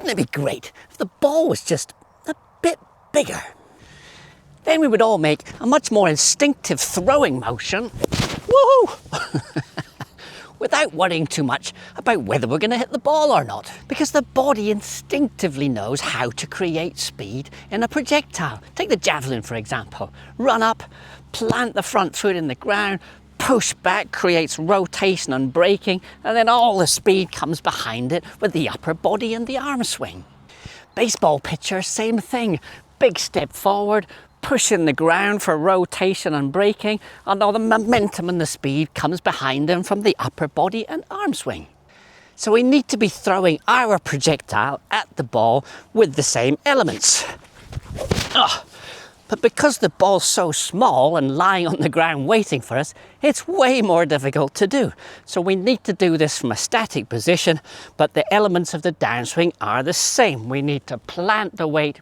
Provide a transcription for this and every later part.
Wouldn't it be great if the ball was just a bit bigger? Then we would all make a much more instinctive throwing motion, woohoo, without worrying too much about whether we're going to hit the ball or not, because the body instinctively knows how to create speed in a projectile. Take the javelin, for example. Run up, plant the front foot in the ground, push back, creates rotation and braking, and then all the speed comes behind it with the upper body and the arm swing. Baseball pitcher, same thing. Big step forward, push in the ground for rotation and braking, and all the momentum and the speed comes behind him from the upper body and arm swing. So we need to be throwing our projectile at the ball with the same elements. But because the ball's so small and lying on the ground waiting for us, it's way more difficult to do. So we need to do this from a static position, but the elements of the downswing are the same. We need to plant the weight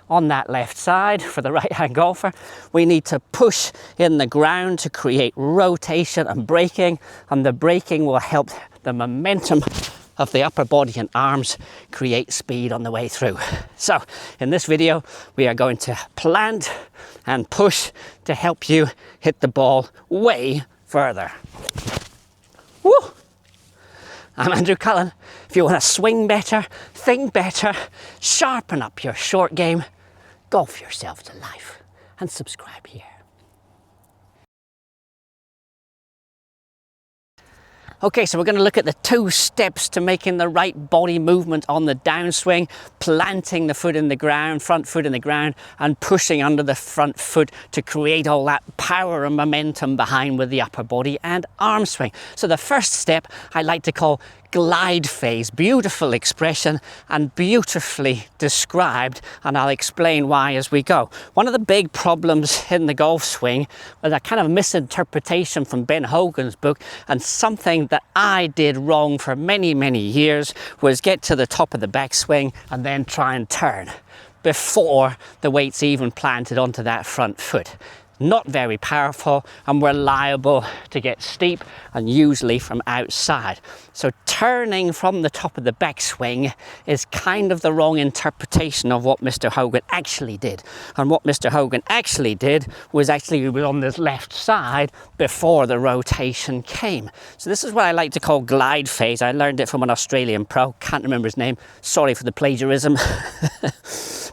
on that left side for the right-hand golfer. We need to push in the ground to create rotation and braking, and the braking will help the momentum of the upper body and arms create speed on the way through. So in this video, we are going to plant and push to help you hit the ball way further. Woo! I'm Andrew Cullen. If you want to swing better, think better, sharpen up your short game, golf yourself to life, and subscribe here. Okay, so we're going to look at the 2 steps to making the right body movement on the downswing, planting the foot in the ground, front foot in the ground, and pushing under the front foot to create all that power and momentum behind with the upper body and arm swing. So the first step I like to call glide phase. Beautiful expression and beautifully described, and I'll explain why as we go. One of the big problems in the golf swing was a kind of misinterpretation from Ben Hogan's book, and something that I did wrong for many years was get to the top of the backswing and then try and turn before the weight's even planted onto that front foot. Not very powerful, and we're liable to get steep, and usually from outside. So turning from the top of the backswing is kind of the wrong interpretation of what Mr. Hogan actually did. And what Mr. Hogan actually did was actually on this left side before the rotation came. So this is what I like to call glide phase. I learned it from an Australian pro, can't remember his name, sorry for the plagiarism.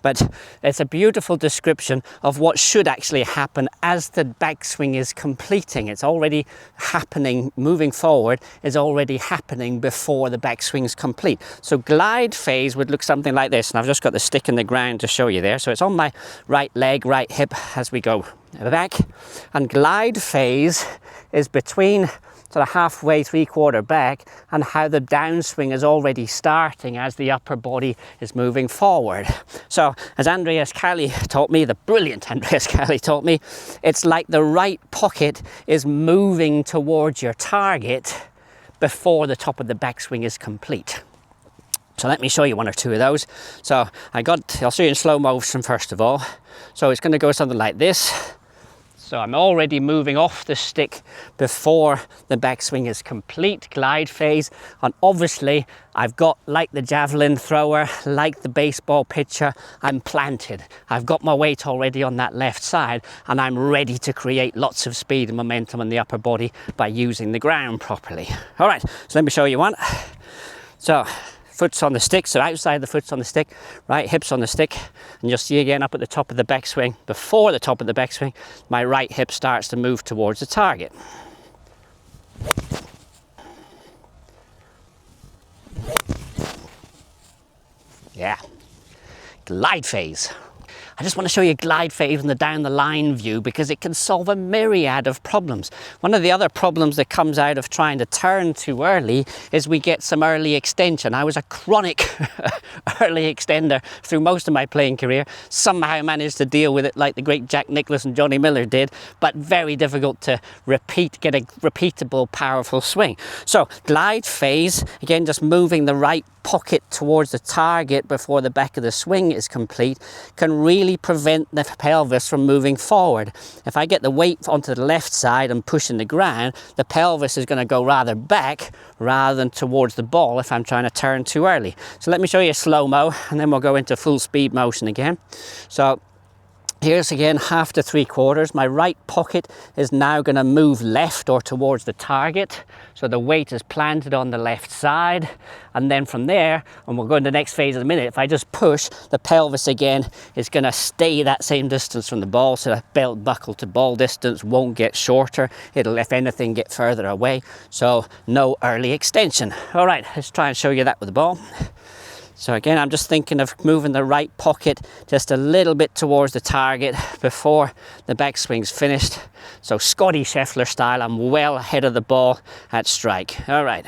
But it's a beautiful description of what should actually happen as the backswing is completing. It's already happening, moving forward is already happening before the backswing is complete. So glide phase would look something like this, and I've just got the stick in the ground to show you there. So it's on my right leg, right hip as we go back, and glide phase is between sort of halfway, 3/4 back, and how the downswing is already starting as the upper body is moving forward. So as Andreas Kelly taught me, the brilliant Andreas Kelly taught me, it's like the right pocket is moving towards your target before the top of the backswing is complete. So let me show you 1 or 2 of those. So I'll show you in slow motion first of all. So it's going to go something like this. So I'm already moving off the stick before the backswing is complete, glide phase. And obviously I've got, like the javelin thrower, like the baseball pitcher, I'm planted. I've got my weight already on that left side, and I'm ready to create lots of speed and momentum in the upper body by using the ground properly. All right, so let me show you one. So foot's on the stick, so outside the foot's on the stick, right hip's on the stick, and you'll see again up at the top of the backswing, before the top of the backswing, my right hip starts to move towards the target. Yeah, glide phase. I just want to show you glide phase in the down the line view because it can solve a myriad of problems. One of the other problems that comes out of trying to turn too early is we get some early extension. I was a chronic early extender through most of my playing career. Somehow managed to deal with it like the great Jack Nicklaus and Johnny Miller did, but very difficult to get a repeatable, powerful swing. So glide phase, again, just moving the right pocket towards the target before the back of the swing is complete can really prevent the pelvis from moving forward. If I get the weight onto the left side and pushing the ground, the pelvis is going to go rather back rather than towards the ball if I'm trying to turn too early. So let me show you a slow-mo and then we'll go into full speed motion again. So here's again 1/2 to 3/4. My right pocket is now going to move left or towards the target. So the weight is planted on the left side. And then from there, and we'll go into the next phase in a minute, if I just push, the pelvis again is going to stay that same distance from the ball. So the belt buckle to ball distance won't get shorter. It'll, if anything, get further away. So no early extension. All right, let's try and show you that with the ball. So again, I'm just thinking of moving the right pocket just a little bit towards the target before the backswing's finished. So Scotty Scheffler style, I'm well ahead of the ball at strike. All right.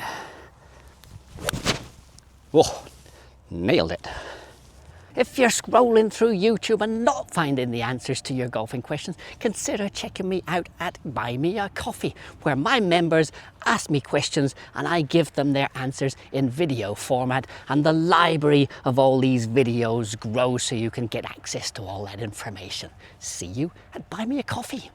Whoa, nailed it. If you're scrolling through YouTube and not finding the answers to your golfing questions, consider checking me out at Buy Me a Coffee, where my members ask me questions and I give them their answers in video format, and the library of all these videos grows so you can get access to all that information. See you at Buy Me a Coffee.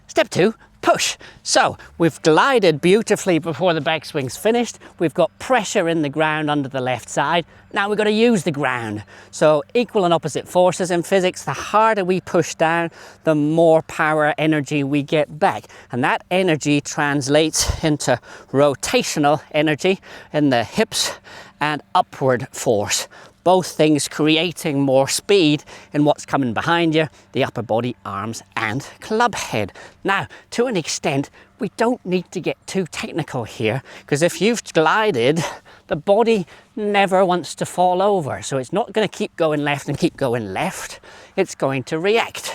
Step 2, push. So we've glided beautifully before the backswing's finished. We've got pressure in the ground under the left side. Now we've got to use the ground. So equal and opposite forces in physics. The harder we push down, the more power, energy we get back. And that energy translates into rotational energy in the hips and upward force. Both things creating more speed in what's coming behind you, the upper body, arms and club head. Now, to an extent, we don't need to get too technical here, because if you've glided, the body never wants to fall over. So it's not going to keep going left and keep going left. It's going to react.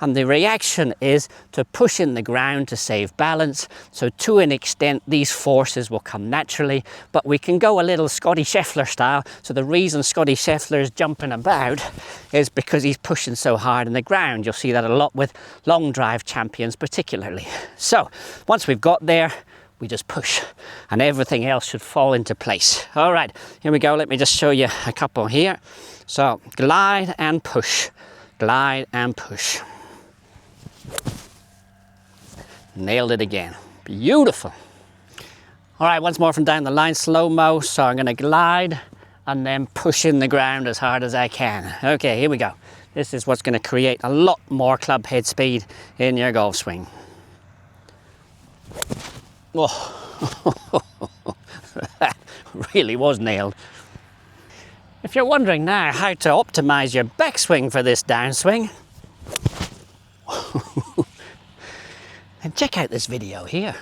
And the reaction is to push in the ground to save balance. So to an extent, these forces will come naturally, but we can go a little Scotty Scheffler style. So the reason Scotty Scheffler is jumping about is because he's pushing so hard in the ground. You'll see that a lot with long drive champions particularly. So once we've got there, we just push and everything else should fall into place. All right, here we go. Let me just show you a couple here. So glide and push, glide and push. Nailed it again. Beautiful. All right, once more from down the line, slow-mo. So I'm going to glide and then push in the ground as hard as I can. Okay, here we go. This is what's going to create a lot more club head speed in your golf swing. Oh, that really was nailed. If you're wondering now how to optimize your backswing for this downswing, and check out this video here.